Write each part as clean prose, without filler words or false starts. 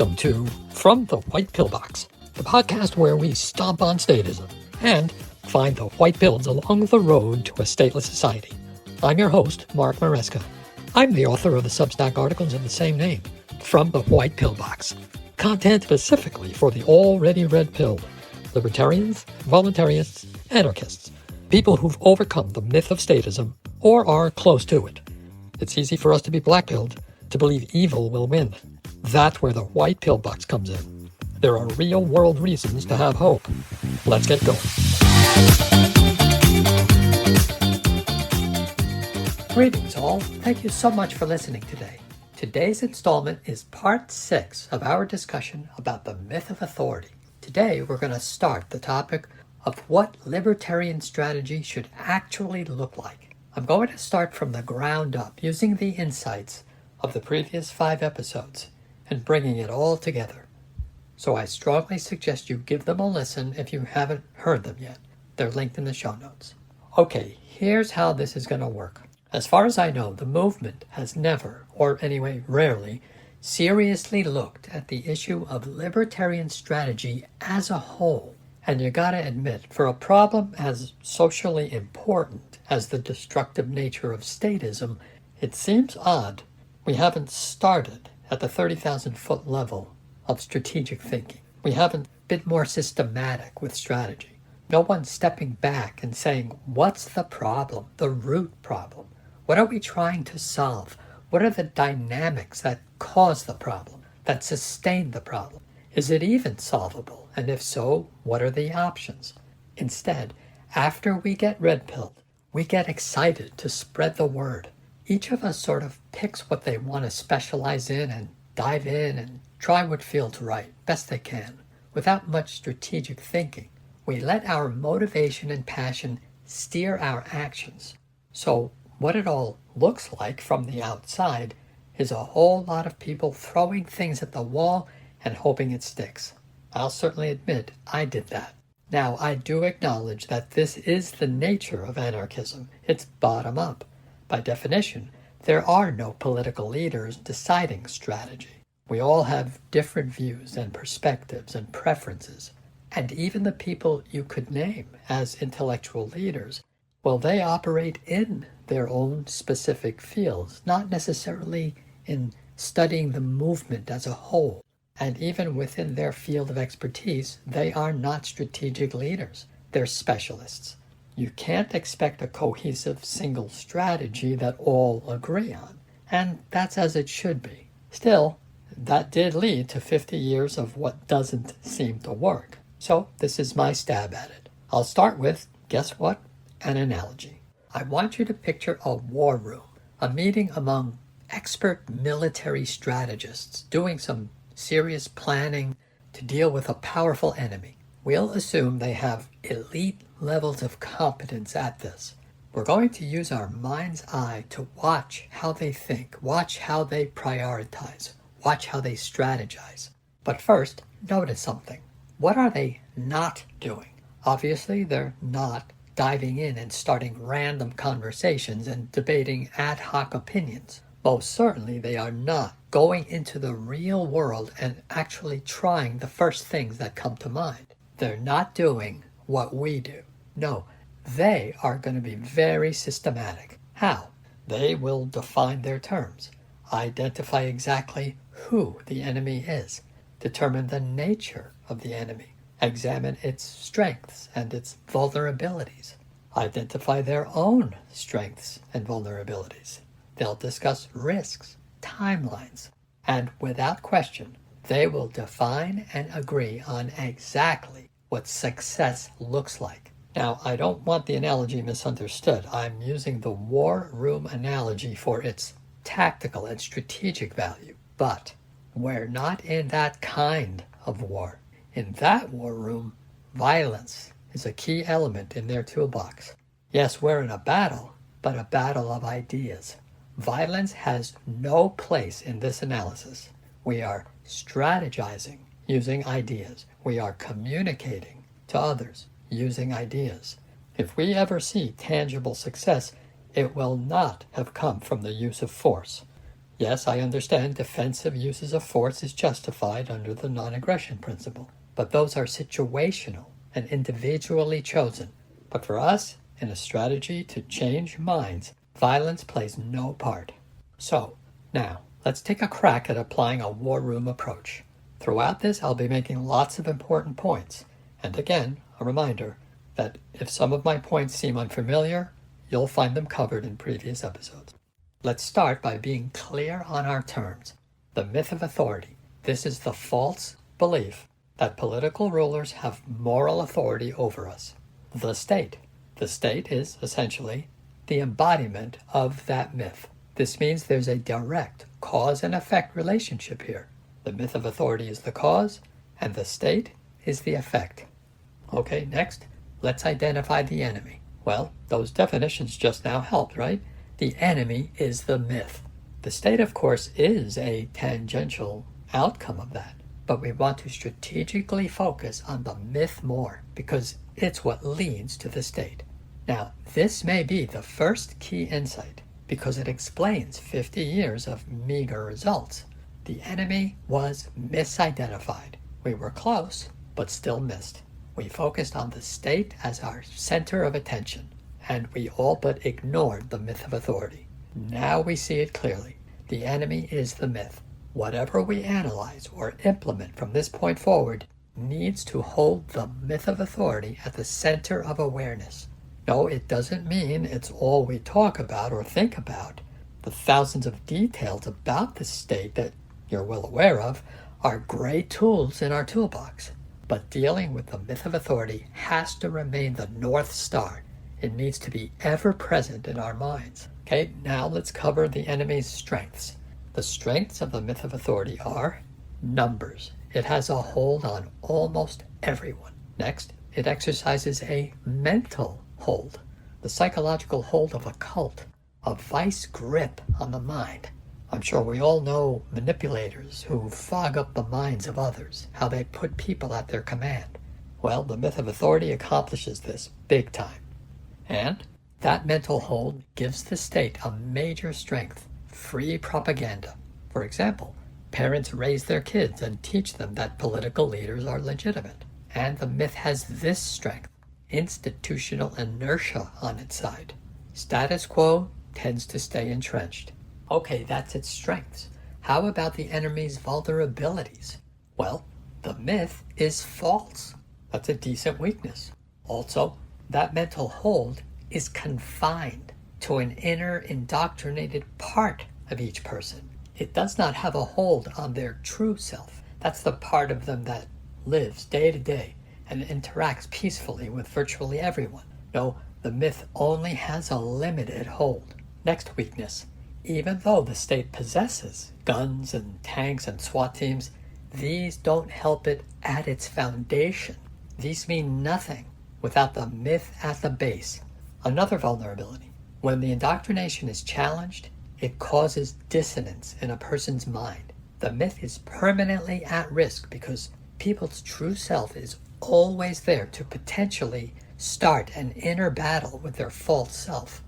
Welcome to From the White Pill Box, the podcast where we stomp on statism and find the white pills along the road to a stateless society. I'm your host, Mark Maresca. I'm the author of the Substack articles of the same name, From the White Pill Box, content specifically for the already red-pilled, libertarians, voluntarists, anarchists, people who've overcome the myth of statism or are close to it. It's easy for us to be black-pilled, to believe evil will win. That's where the white pill box comes in. There are real-world reasons to have hope. Let's get going. Greetings all. Thank you so much for listening today. Today's installment is part 6 of our discussion about the myth of authority. Today we're going to start the topic of what libertarian strategy should actually look like. I'm going to start from the ground up using the insights of the previous 5 episodes and bringing it all together. So I strongly suggest you give them a listen if you haven't heard them yet. They're linked in the show notes. Okay, here's how this is going to work. As far as I know, the movement has never, or anyway rarely, seriously looked at the issue of libertarian strategy as a whole. And you gotta admit, for a problem as socially important as the destructive nature of statism, it seems odd we haven't started at the 30,000-foot level of strategic thinking. We haven't been more systematic with strategy. No one's stepping back and saying, what's the problem, the root problem? What are we trying to solve? What are the dynamics that cause the problem, that sustain the problem? Is it even solvable? And if so, what are the options? Instead, after we get red-pilled, we get excited to spread the word. Each of us sort of picks what they want to specialize in and dive in and try what feels right, best they can, without much strategic thinking. We let our motivation and passion steer our actions. So what it all looks like from the outside is a whole lot of people throwing things at the wall and hoping it sticks. I'll certainly admit I did that. Now, I do acknowledge that this is the nature of anarchism. It's bottom up. By definition, there are no political leaders deciding strategy. We all have different views and perspectives and preferences. And even the people you could name as intellectual leaders, well, they operate in their own specific fields, not necessarily in studying the movement as a whole. And even within their field of expertise, they are not strategic leaders. They're specialists. You can't expect a cohesive single strategy that all agree on. And that's as it should be. Still, that did lead to 50 years of what doesn't seem to work. So this is my stab at it. I'll start with, guess what? An analogy. I want you to picture a war room, a meeting among expert military strategists doing some serious planning to deal with a powerful enemy. We'll assume they have elite levels of competence at this. We're going to use our mind's eye to watch how they think, watch how they prioritize, watch how they strategize. But first, notice something. What are they not doing? Obviously, they're not diving in and starting random conversations and debating ad hoc opinions. Most certainly, they are not going into the real world and actually trying the first things that come to mind. They're not doing what we do. No, they are going to be very systematic. How? They will define their terms, identify exactly who the enemy is, determine the nature of the enemy, examine its strengths and its vulnerabilities, identify their own strengths and vulnerabilities. They'll discuss risks, timelines, and without question, they will define and agree on exactly what success looks like. Now, I don't want the analogy misunderstood. I'm using the war room analogy for its tactical and strategic value. But we're not in that kind of war. In that war room, violence is a key element in their toolbox. Yes, we're in a battle, but a battle of ideas. Violence has no place in this analysis. We are strategizing using ideas. We are communicating to others using ideas. If we ever see tangible success, it will not have come from the use of force. Yes, I understand defensive uses of force is justified under the non-aggression principle, but those are situational and individually chosen. But for us, in a strategy to change minds, violence plays no part. So, now, let's take a crack at applying a war room approach. Throughout this, I'll be making lots of important points. And again, a reminder that if some of my points seem unfamiliar, you'll find them covered in previous episodes. Let's start by being clear on our terms. The myth of authority. This is the false belief that political rulers have moral authority over us. The state. The state is essentially the embodiment of that myth. This means there's a direct cause and effect relationship here. The myth of authority is the cause, and the state is the effect. Okay, next, let's identify the enemy. Well, those definitions just now helped, right? The enemy is the myth. The state, of course, is a tangential outcome of that, but we want to strategically focus on the myth more because it's what leads to the state. Now, this may be the first key insight because it explains 50 years of meager results. The enemy was misidentified. We were close, but still missed. We focused on the state as our center of attention, and we all but ignored the myth of authority. Now we see it clearly. The enemy is the myth. Whatever we analyze or implement from this point forward needs to hold the myth of authority at the center of awareness. No, it doesn't mean it's all we talk about or think about. The thousands of details about the state that you're well aware of are great tools in our toolbox. But dealing with the myth of authority has to remain the North Star. It needs to be ever present in our minds. Okay, now let's cover the enemy's strengths. The strengths of the myth of authority are numbers. It has a hold on almost everyone. Next, it exercises a mental hold, the psychological hold of a cult, a vice grip on the mind. I'm sure we all know manipulators who fog up the minds of others, how they put people at their command. Well, the myth of authority accomplishes this big time. And that mental hold gives the state a major strength, free propaganda. For example, parents raise their kids and teach them that political leaders are legitimate. And the myth has this strength, institutional inertia on its side. Status quo tends to stay entrenched. Okay, that's its strengths. How about the enemy's vulnerabilities? Well, the myth is false. That's a decent weakness. Also, that mental hold is confined to an inner indoctrinated part of each person. It does not have a hold on their true self. That's the part of them that lives day to day and interacts peacefully with virtually everyone. No, the myth only has a limited hold. Next weakness. Even though the state possesses guns and tanks and SWAT teams, these don't help it at its foundation. These mean nothing without the myth at the base. Another vulnerability. When the indoctrination is challenged, it causes dissonance in a person's mind. The myth is permanently at risk because people's true self is always there to potentially start an inner battle with their false self.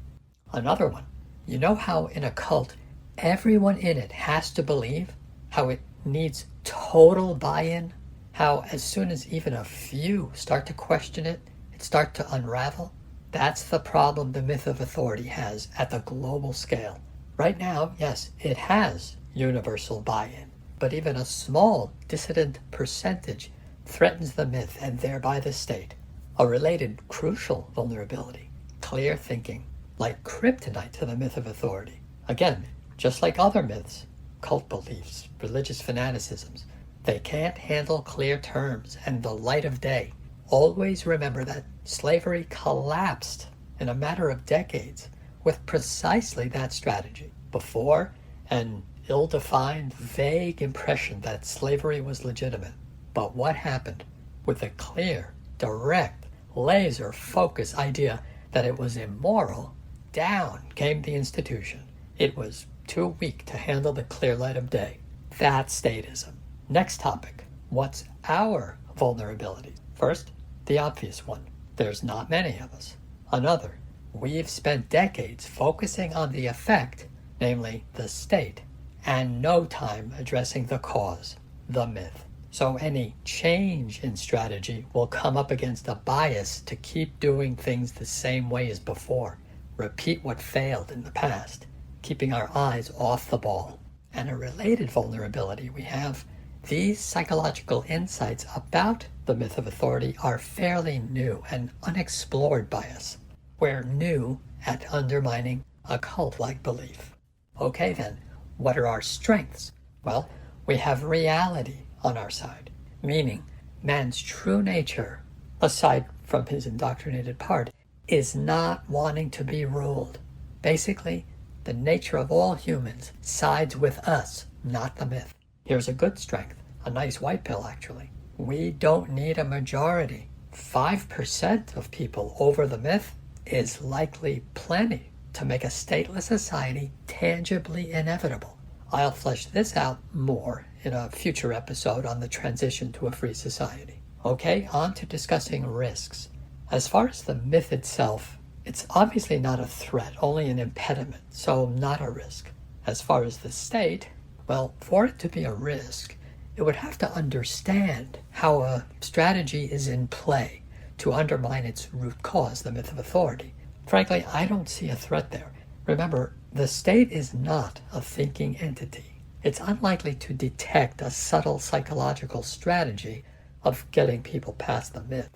Another one. You know how in a cult, everyone in it has to believe? How it needs total buy-in? How as soon as even a few start to question it, it starts to unravel? That's the problem the myth of authority has at the global scale. Right now, yes, it has universal buy-in, but even a small dissident percentage threatens the myth and thereby the state. A related crucial vulnerability, clear thinking, like kryptonite to the myth of authority. Again, just like other myths, cult beliefs, religious fanaticisms, they can't handle clear terms and the light of day. Always remember that slavery collapsed in a matter of decades with precisely that strategy. Before, an ill-defined, vague impression that slavery was legitimate. But what happened with a clear, direct, laser-focused idea that it was immoral? Down came the institution. It was too weak to handle the clear light of day. That's statism. Next topic. What's our vulnerability? First, the obvious one. There's not many of us. Another, we've spent decades focusing on the effect, namely the state, and no time addressing the cause, the myth. So any change in strategy will come up against a bias to keep doing things the same way as before, repeat what failed in the past, keeping our eyes off the ball. And a related vulnerability we have, these psychological insights about the myth of authority are fairly new and unexplored by us. We're new at undermining a cult-like belief. Okay then, what are our strengths? Well, we have reality on our side, meaning man's true nature, aside from his indoctrinated part, is not wanting to be ruled. Basically, the nature of all humans sides with us, not the myth. Here's a good strength, a nice white pill actually. We don't need a majority. 5% of people over the myth is likely plenty to make a stateless society tangibly inevitable. I'll flesh this out more in a future episode on the transition to a free society. Okay, on to discussing risks. As far as the myth itself, it's obviously not a threat, only an impediment, so not a risk. As far as the state, well, for it to be a risk, it would have to understand how a strategy is in play to undermine its root cause, the myth of authority. Frankly, I don't see a threat there. Remember, the state is not a thinking entity. It's unlikely to detect a subtle psychological strategy of getting people past the myth.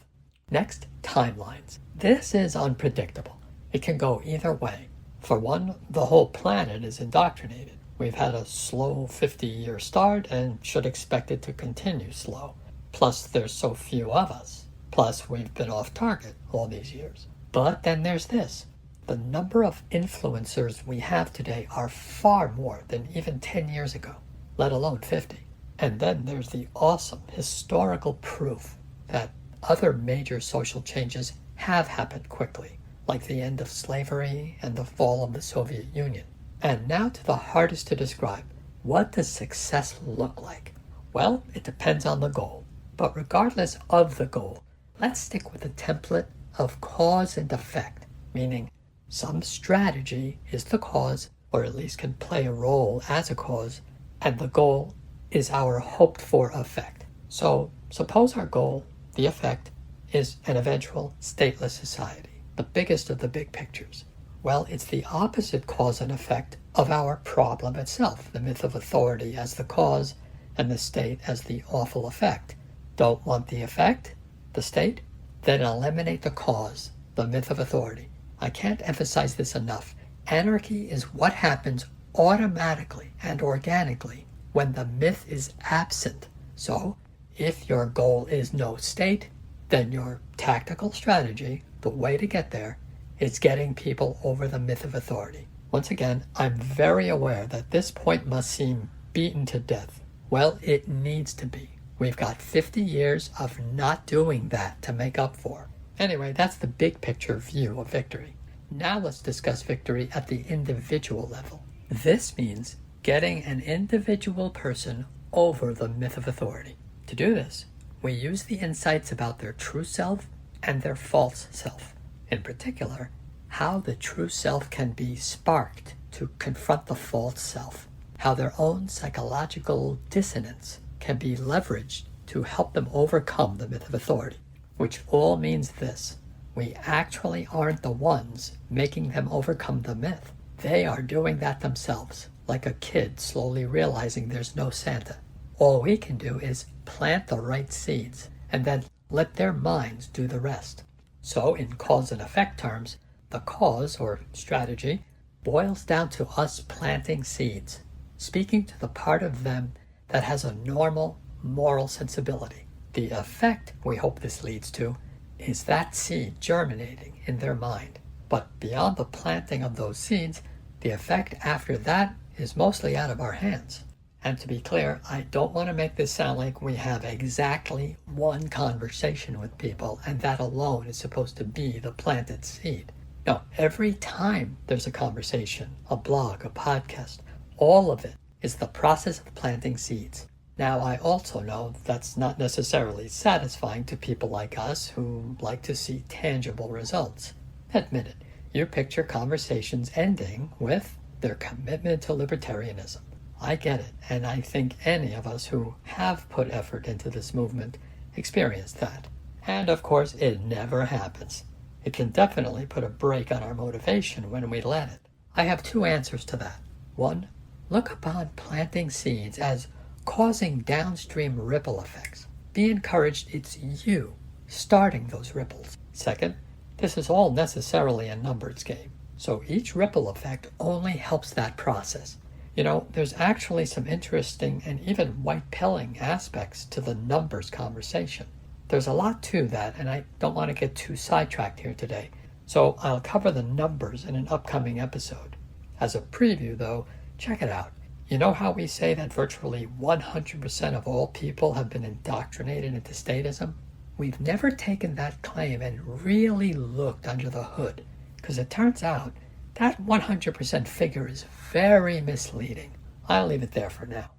Next, timelines. This is unpredictable. It can go either way. For one, the whole planet is indoctrinated. We've had a slow 50-year start and should expect it to continue slow. Plus, there's so few of us. Plus, we've been off target all these years. But then there's this. The number of influencers we have today are far more than even 10 years ago, let alone 50. And then there's the awesome historical proof that other major social changes have happened quickly, like the end of slavery and the fall of the Soviet Union. And now to the hardest to describe. What does success look like? Well, it depends on the goal. But regardless of the goal, let's stick with the template of cause and effect, meaning some strategy is the cause, or at least can play a role as a cause, and the goal is our hoped-for effect. So suppose our goal, the effect, is an eventual stateless society, the biggest of the big pictures. Well, it's the opposite cause and effect of our problem itself, the myth of authority as the cause and the state as the awful effect. Don't want the effect, the state? Then eliminate the cause, the myth of authority. I can't emphasize this enough. Anarchy is what happens automatically and organically when the myth is absent. So, if your goal is no state, then your tactical strategy, the way to get there, is getting people over the myth of authority. Once again, I'm very aware that this point must seem beaten to death. Well, it needs to be. We've got 50 years of not doing that to make up for. Anyway, that's the big picture view of victory. Now let's discuss victory at the individual level. This means getting an individual person over the myth of authority. To do this, we use the insights about their true self and their false self. In particular, how the true self can be sparked to confront the false self, how their own psychological dissonance can be leveraged to help them overcome the myth of authority, which all means this: we actually aren't the ones making them overcome the myth. They are doing that themselves, like a kid slowly realizing there's no Santa. All we can do is plant the right seeds and then let their minds do the rest. So in cause and effect terms, the cause, or strategy, boils down to us planting seeds, speaking to the part of them that has a normal moral sensibility. The effect we hope this leads to is that seed germinating in their mind. But beyond the planting of those seeds, the effect after that is mostly out of our hands. And to be clear, I don't want to make this sound like we have exactly one conversation with people and that alone is supposed to be the planted seed. No, every time there's a conversation, a blog, a podcast, all of it is the process of planting seeds. Now, I also know that's not necessarily satisfying to people like us who like to see tangible results. Admit it, you picture conversations ending with their commitment to libertarianism. I get it, and I think any of us who have put effort into this movement experience that. And of course, it never happens. It can definitely put a brake on our motivation when we let it. I have two answers to that. One, look upon planting seeds as causing downstream ripple effects. Be encouraged it's you starting those ripples. Second, this is all necessarily a numbers game. So each ripple effect only helps that process. You know, there's actually some interesting and even white-pilling aspects to the numbers conversation. There's a lot to that, and I don't want to get too sidetracked here today. So I'll cover the numbers in an upcoming episode. As a preview, though, check it out. You know how we say that virtually 100% of all people have been indoctrinated into statism? We've never taken that claim and really looked under the hood, because it turns out that 100% figure is very misleading. I'll leave it there for now.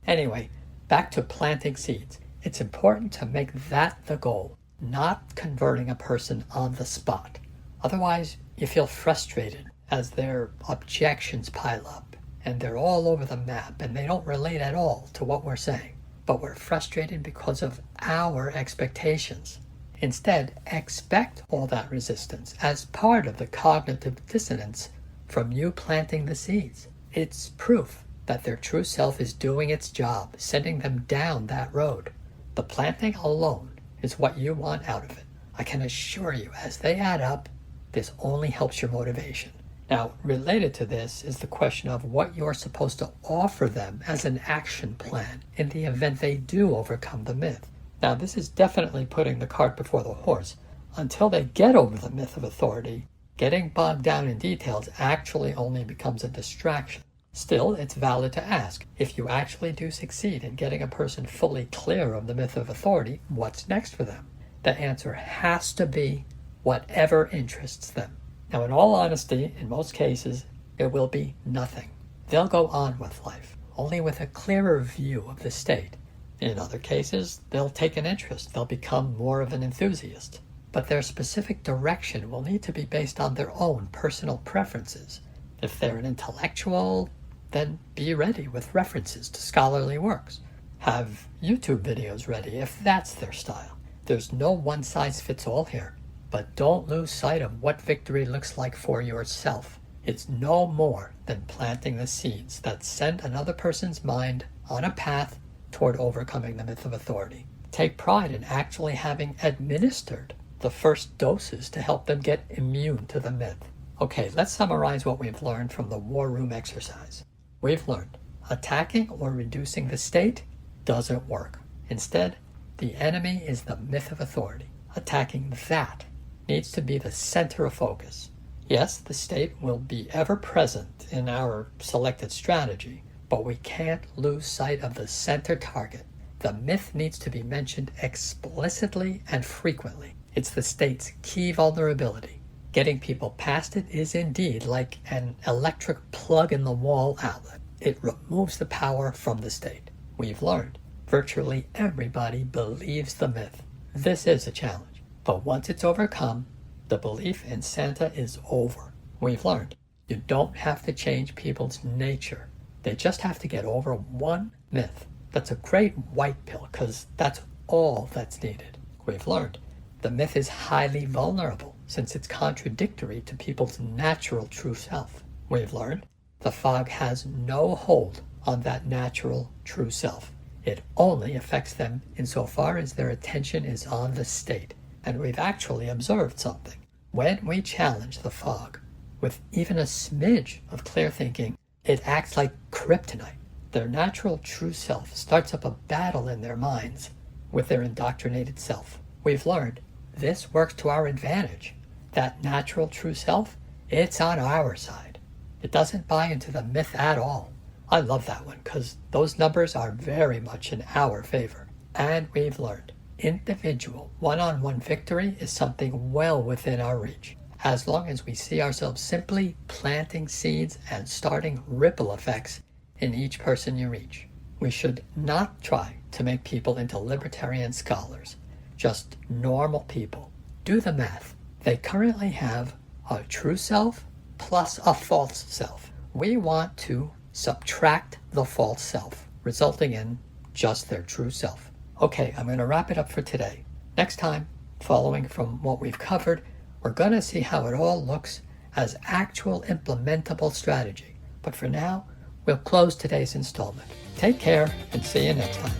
Anyway, back to planting seeds. It's important to make that the goal, not converting a person on the spot. Otherwise, you feel frustrated as their objections pile up, and they're all over the map, and they don't relate at all to what we're saying. But we're frustrated because of our expectations. Instead, expect all that resistance as part of the cognitive dissonance from you planting the seeds. It's proof that their true self is doing its job, sending them down that road. The planting alone is what you want out of it. I can assure you, as they add up, this only helps your motivation. Now, related to this is the question of what you're supposed to offer them as an action plan in the event they do overcome the myth. Now, this is definitely putting the cart before the horse. Until they get over the myth of authority, getting bogged down in details actually only becomes a distraction. Still, it's valid to ask, if you actually do succeed in getting a person fully clear of the myth of authority, what's next for them? The answer has to be whatever interests them. Now, in all honesty, in most cases, it will be nothing. They'll go on with life, only with a clearer view of the state. In other cases, they'll take an interest. They'll become more of an enthusiast. But their specific direction will need to be based on their own personal preferences. If they're an intellectual, then be ready with references to scholarly works. Have YouTube videos ready if that's their style. There's no one-size-fits-all here. But don't lose sight of what victory looks like for yourself. It's no more than planting the seeds that send another person's mind on a path toward overcoming the myth of authority. Take pride in actually having administered the first doses to help them get immune to the myth. Okay, let's summarize what we've learned from the war room exercise. We've learned attacking or reducing the state doesn't work. Instead, the enemy is the myth of authority. Attacking that needs to be the center of focus. Yes, the state will be ever present in our selected strategy, but we can't lose sight of the center target. The myth needs to be mentioned explicitly and frequently. It's the state's key vulnerability. Getting people past it is indeed like an electric plug-in-the-wall outlet. It removes the power from the state. We've learned virtually everybody believes the myth. This is a challenge, but once it's overcome, the belief in Santa is over. We've learned you don't have to change people's nature. They just have to get over one myth. That's a great white pill, because that's all that's needed. We've learned the myth is highly vulnerable, since it's contradictory to people's natural true self. We've learned the fog has no hold on that natural true self. It only affects them insofar as their attention is on the state. And we've actually observed something. When we challenge the fog with even a smidge of clear thinking, it acts like kryptonite. Their natural true self starts up a battle in their minds with their indoctrinated self. We've learned this works to our advantage. That natural true self, it's on our side. It doesn't buy into the myth at all. I love that one because those numbers are very much in our favor. And we've learned individual one-on-one victory is something well within our reach, as long as we see ourselves simply planting seeds and starting ripple effects in each person you reach. We should not try to make people into libertarian scholars, just normal people. Do the math. They currently have a true self plus a false self. We want to subtract the false self, resulting in just their true self. Okay, I'm going to wrap it up for today. Next time, following from what we've covered, we're going to see how it all looks as actual implementable strategy. But for now, we'll close today's installment. Take care and see you next time.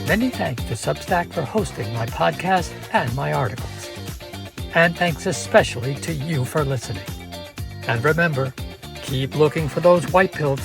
Many thanks to Substack for hosting my podcast and my articles. And thanks especially to you for listening. And remember, keep looking for those white pills.